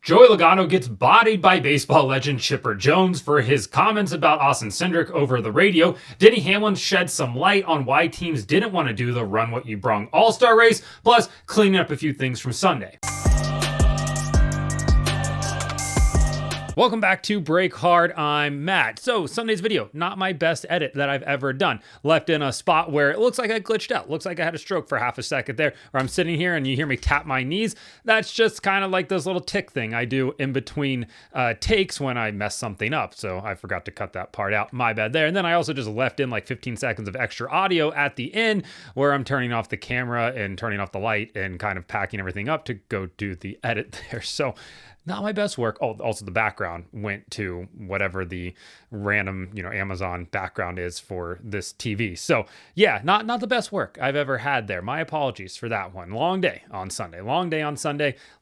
Joey Logano gets bodied by baseball legend Chipper Jones for his comments about Austin Cindric over the radio. Denny Hamlin sheds some light on why teams didn't want to do the Run What You Brung All-Star race, plus cleaning up a few things from Sunday. Welcome back to Break Hard. I'm Matt. So Sunday's video, not my best edit that I've ever done. Left in a spot where it looks like I glitched out. Looks like I had a stroke for half a second there, where I'm sitting here and you hear me tap my knees. That's just kind of like this little tick thing I do in between takes when I mess something up. So I forgot to cut that part out. My bad there. And then I also just left in like 15 seconds of extra audio at the end where I'm turning off the camera and turning off the light and kind of packing everything up to go do the edit there. So not my best work. Oh, also the background went to whatever the random, Amazon background is for this TV. So yeah, not the best work I've ever had there. My apologies for that one. Long day on Sunday. A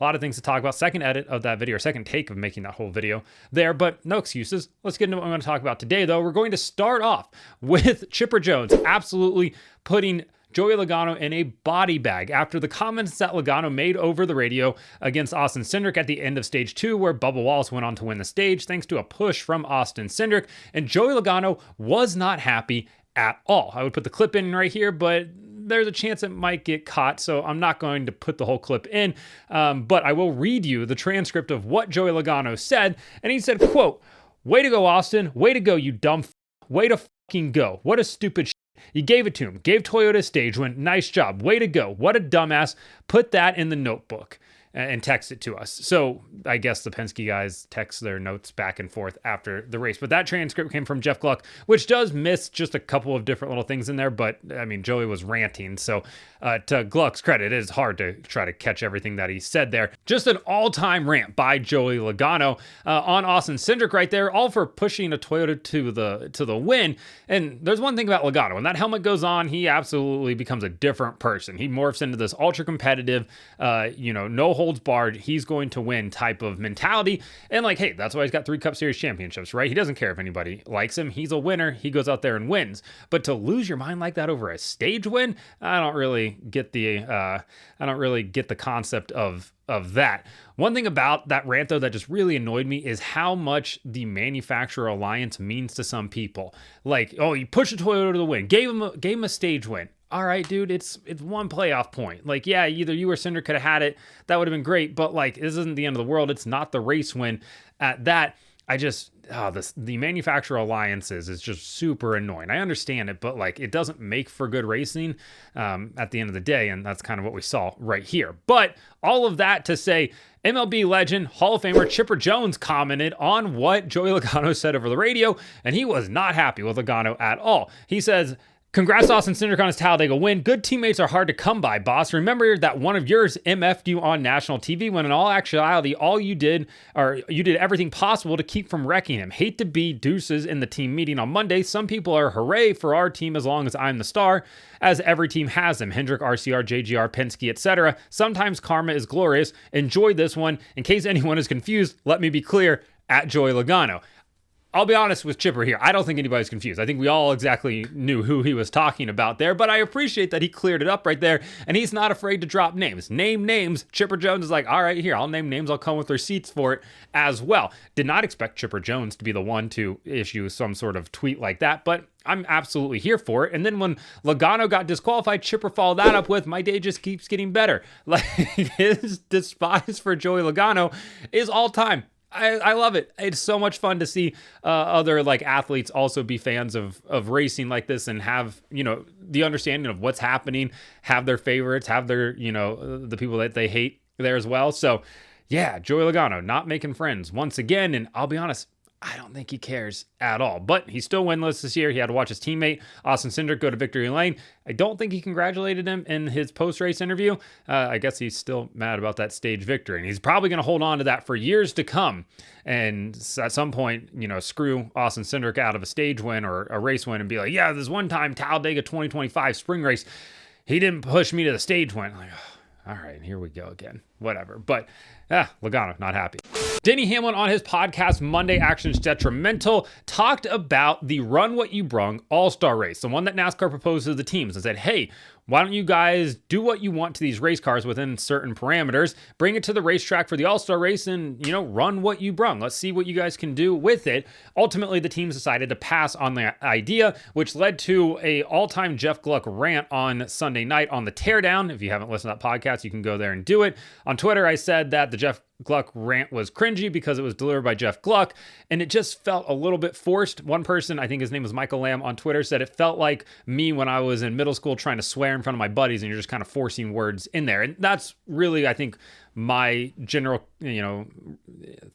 lot of things to talk about. Second edit of that video, or second take of making that whole video there, but no excuses. Let's get into what I'm going to talk about today, though. We're going to start off with Chipper Jones absolutely putting Joey Logano in a body bag after the comments that Logano made over the radio against Austin Cindric at the end of stage 2, where Bubba Wallace went on to win the stage thanks to a push from Austin Cindric, and Joey Logano was not happy at all. I would put the clip in right here, but there's a chance it might get caught, so I'm not going to put the whole clip in, but I will read you the transcript of what Joey Logano said, and he said, quote, "Way to go, Austin. Way to go, you dumb f***. Way to fucking go. What a stupid shit. You gave it to him. Gave Toyota a stage win. Nice job. Way to go. What a dumbass. Put that in the notebook and text it to us." So I guess the Penske guys text their notes back and forth after the race. But that transcript came from Jeff Gluck, which does miss just a couple of different little things in there. But I mean, Joey was ranting. So to Gluck's credit, it is hard to try to catch everything that he said there. Just an all-time rant by Joey Logano on Austin Cindric right there, all for pushing a Toyota to the win. And there's one thing about Logano. When that helmet goes on, he absolutely becomes a different person. He morphs into this ultra-competitive, no holds barred, he's going to win type of mentality. And like, hey, that's why he's got 3 Cup Series championships, right? He doesn't care if anybody likes him. He's a winner. He goes out there and wins. But to lose your mind like that over a stage win, I don't really get the concept of that. One thing about that rant, though, that just really annoyed me is how much the manufacturer alliance means to some people. Like, oh, you push a Toyota to the win, gave him a stage win. All right, dude, it's one playoff point. Like, yeah, either you or Cindric could have had it. That would have been great. But like, this isn't the end of the world. It's not the race win at that. The manufacturer alliances is just super annoying. I understand it, but like, it doesn't make for good racing at the end of the day. And that's kind of what we saw right here. But all of that to say, MLB legend, Hall of Famer Chipper Jones commented on what Joey Logano said over the radio, and he was not happy with Logano at all. He says, "Congrats to Austin Cindric on his Talladega win. Good teammates are hard to come by, boss. Remember that one of yours MF'd you on national TV when in all actuality, you did everything possible to keep from wrecking him. Hate to be deuces in the team meeting on Monday. Some people are hooray for our team as long as I'm the star, as every team has them. Hendrick, RCR, JGR, Penske, etc. Sometimes karma is glorious. Enjoy this one. In case anyone is confused, let me be clear, at Joey Logano." I'll be honest with Chipper here. I don't think anybody's confused. I think we all exactly knew who he was talking about there, but I appreciate that he cleared it up right there, and he's not afraid to drop names. Name names. Chipper Jones is like, all right, here, I'll name names. I'll come with receipts for it as well. Did not expect Chipper Jones to be the one to issue some sort of tweet like that, but I'm absolutely here for it. And then when Logano got disqualified, Chipper followed that up with, "My day just keeps getting better." Like, his despise for Joey Logano is all time. I love it. It's so much fun to see other like athletes also be fans of racing like this and have, the understanding of what's happening, have their favorites, have their, the people that they hate there as well. So yeah, Joey Logano not making friends once again. And I'll be honest, I don't think he cares at all, but he's still winless this year. He had to watch his teammate Austin Cindric go to victory lane. I don't think he congratulated him in his post-race interview. I guess he's still mad about that stage victory, and he's probably going to hold on to that for years to come. And at some point, screw Austin Cindric out of a stage win or a race win and be like, yeah, this one time Talladega 2025 spring race, he didn't push me to the stage win. Like, all right, here we go again. Whatever. But Logano, not happy. Denny Hamlin on his podcast, Monday Actions Detrimental, talked about the Run What You Brung All-Star race, the one that NASCAR proposed to the teams and said, hey, why don't you guys do what you want to these race cars within certain parameters, bring it to the racetrack for the All-Star race and, run what you brung. Let's see what you guys can do with it. Ultimately, the teams decided to pass on the idea, which led to a all-time Jeff Gluck rant on Sunday night on the Teardown. If you haven't listened to that podcast, you can go there and do it. On Twitter, I said that the Jeff Gluck rant was cringy because it was delivered by Jeff Gluck, and it just felt a little bit forced. One person, I think his name was Michael Lamb on Twitter, said it felt like me when I was in middle school trying to swear in front of my buddies, and you're just kind of forcing words in there. And that's really, I think, my general,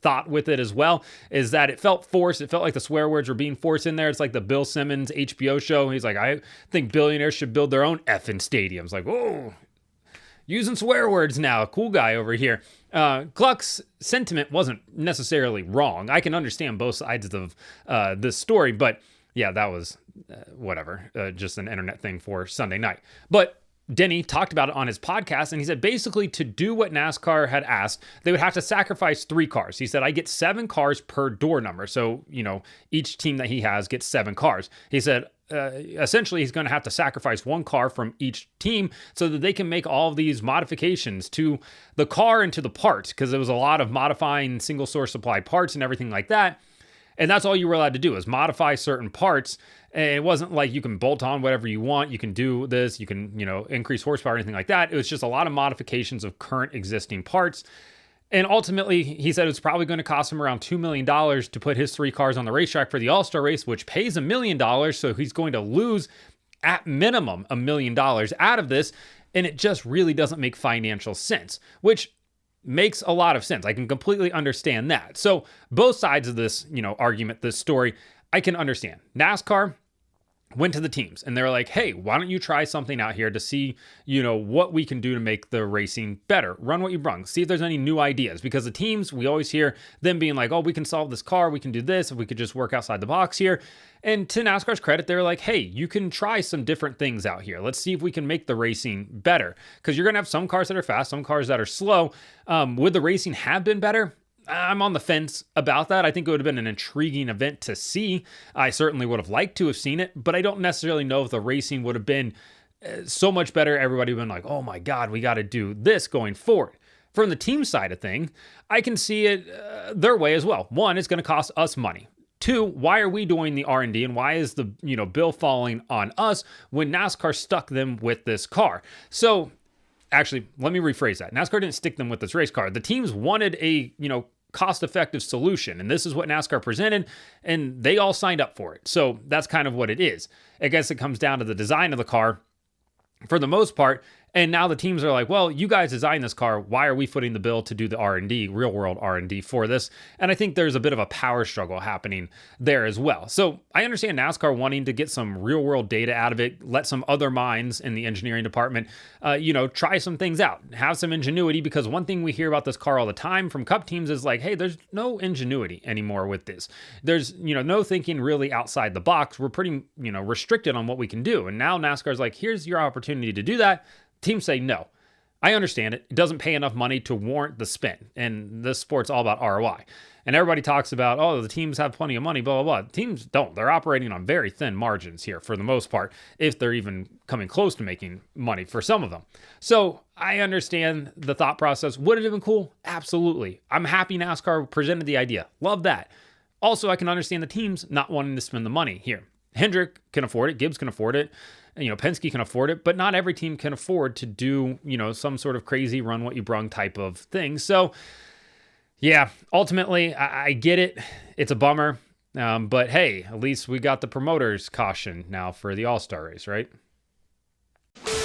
thought with it as well, is that it felt forced. It felt like the swear words were being forced in there. It's like the Bill Simmons HBO show. He's like, I think billionaires should build their own effing stadiums. Like, whoa, using swear words now. Cool guy over here. Gluck's sentiment wasn't necessarily wrong. I can understand both sides of this story, but yeah, that was whatever, just an internet thing for Sunday night. But Denny talked about it on his podcast, and he said basically to do what NASCAR had asked, they would have to sacrifice 3 cars. He said, I get 7 cars per door number. So, each team that he has gets 7 cars. He said, essentially, he's going to have to sacrifice 1 car from each team so that they can make all of these modifications to the car and to the parts, because there was a lot of modifying single source supply parts and everything like that. And that's all you were allowed to do, is modify certain parts. And it wasn't like you can bolt on whatever you want. You can do this, you can, increase horsepower, anything like that. It was just a lot of modifications of current existing parts. And ultimately, he said it's probably going to cost him around $2 million to put his 3 cars on the racetrack for the All-Star race, which pays $1 million. So he's going to lose at minimum $1 million out of this. And it just really doesn't make financial sense, which makes a lot of sense. I can completely understand that. So both sides of this, argument, this story, I can understand. NASCAR went to the teams and they were like, hey, why don't you try something out here to see, what we can do to make the racing better? Run what you brung. See if there's any new ideas, because the teams, we always hear them being like, oh, we can solve this car. We can do this. If we could just work outside the box here. And to NASCAR's credit, they were like, hey, you can try some different things out here. Let's see if we can make the racing better, because you're going to have some cars that are fast, some cars that are slow. Would the racing have been better? I'm on the fence about that. I think it would have been an intriguing event to see. I certainly would have liked to have seen it, but I don't necessarily know if the racing would have been so much better. Everybody would have been like, oh my God, we got to do this going forward. From the team side of thing, I can see it their way as well. 1, it's going to cost us money. 2, why are we doing the R&D, and why is the bill falling on us when NASCAR stuck them with this car? So actually, let me rephrase that. NASCAR didn't stick them with this race car. The teams wanted a cost-effective solution, and this is what NASCAR presented, and they all signed up for it. So that's kind of what it is. I guess it comes down to the design of the car for the most part. And now the teams are like, well, you guys designed this car. Why are we footing the bill to do the R&D, real world R&D for this? And I think there's a bit of a power struggle happening there as well. So I understand NASCAR wanting to get some real world data out of it, let some other minds in the engineering department, try some things out, have some ingenuity, because one thing we hear about this car all the time from Cup teams is like, hey, there's no ingenuity anymore with this. There's, no thinking really outside the box. We're pretty, restricted on what we can do. And now NASCAR's like, here's your opportunity to do that. Teams say no. I understand it. It doesn't pay enough money to warrant the spend. And this sport's all about ROI. And everybody talks about, oh, the teams have plenty of money, blah, blah, blah. Teams don't. They're operating on very thin margins here for the most part, if they're even coming close to making money for some of them. So I understand the thought process. Would it have been cool? Absolutely. I'm happy NASCAR presented the idea. Love that. Also, I can understand the teams not wanting to spend the money here. Hendrick can afford it. Gibbs can afford it. Penske can afford it, but not every team can afford to do, some sort of crazy run what you brung type of thing. So yeah, ultimately I get it. It's a bummer. But hey, at least we got the promoter's caution now for the All-Star race, right?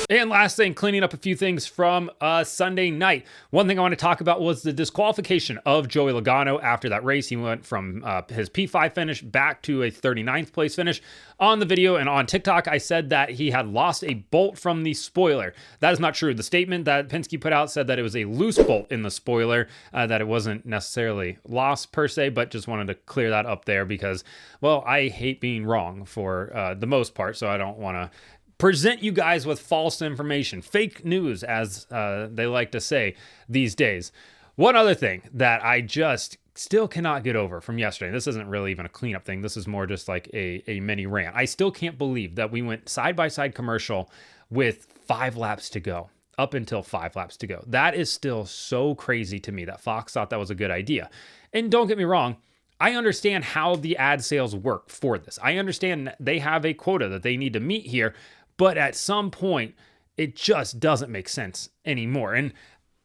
And last thing, cleaning up a few things from Sunday night. One thing I want to talk about was the disqualification of Joey Logano after that race. He went from his P5 finish back to a 39th place finish. On the video and on TikTok, I said that he had lost a bolt from the spoiler. That is not true. The statement that Penske put out said that it was a loose bolt in the spoiler, that it wasn't necessarily lost per se, but just wanted to clear that up there because, well, I hate being wrong for the most part, so I don't want to present you guys with false information, fake news, as they like to say these days. One other thing that I just still cannot get over from yesterday. This isn't really even a cleanup thing. This is more just like a mini rant. I still can't believe that we went side-by-side commercial with 5 laps to go, up until 5 laps to go. That is still so crazy to me that Fox thought that was a good idea. And don't get me wrong, I understand how the ad sales work for this. I understand they have a quota that they need to meet here, but at some point, it just doesn't make sense anymore. And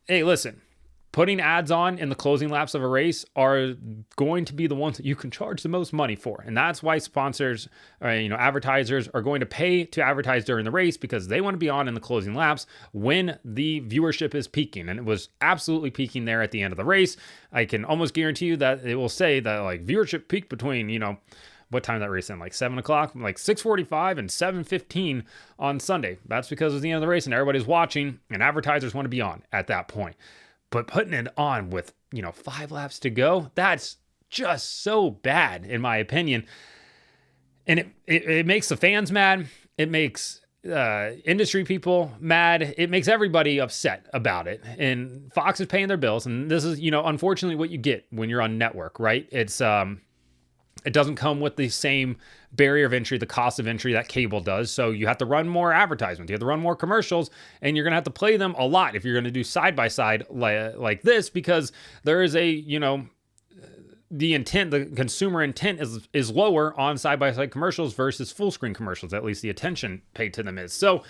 hey, listen, putting ads on in the closing laps of a race are going to be the ones that you can charge the most money for. And that's why sponsors, advertisers are going to pay to advertise during the race, because they want to be on in the closing laps when the viewership is peaking. And it was absolutely peaking there at the end of the race. I can almost guarantee you that it will say that like viewership peaked between, what time that race in? Like 7 o'clock, like 6:45 and 7:15 on Sunday. That's because it's the end of the race and everybody's watching and advertisers want to be on at that point. But putting it on with, 5 laps to go, that's just so bad, in my opinion. And it makes the fans mad. It makes industry people mad. It makes everybody upset about it. And Fox is paying their bills. And this is, unfortunately what you get when you're on network, right? It's it doesn't come with the same barrier of entry, the cost of entry that cable does. So you have to run more advertisements, you have to run more commercials, and you're going to have to play them a lot if you're going to do side-by-side like this, because there is the intent, the consumer intent is lower on side-by-side commercials versus full screen commercials. At least the attention paid to them is. So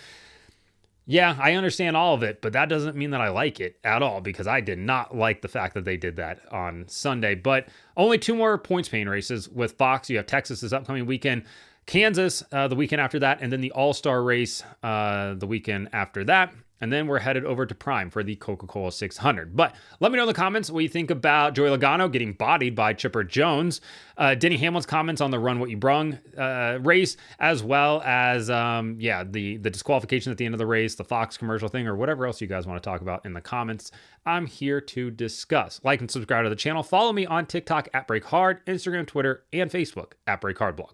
yeah, I understand all of it, but that doesn't mean that I like it at all, because I did not like the fact that they did that on Sunday. But only 2 more points paying races with Fox. You have Texas this upcoming weekend, Kansas the weekend after that, and then the All-Star race the weekend after that. And then we're headed over to Prime for the Coca-Cola 600. But let me know in the comments what you think about Joey Logano getting bodied by Chipper Jones, Denny Hamlin's comments on the Run What You Brung race, as well as, the disqualification at the end of the race, the Fox commercial thing, or whatever else you guys want to talk about in the comments. I'm here to discuss. Like and subscribe to the channel. Follow me on TikTok at BreakHard, Instagram, Twitter, and Facebook at BreakHardBlog.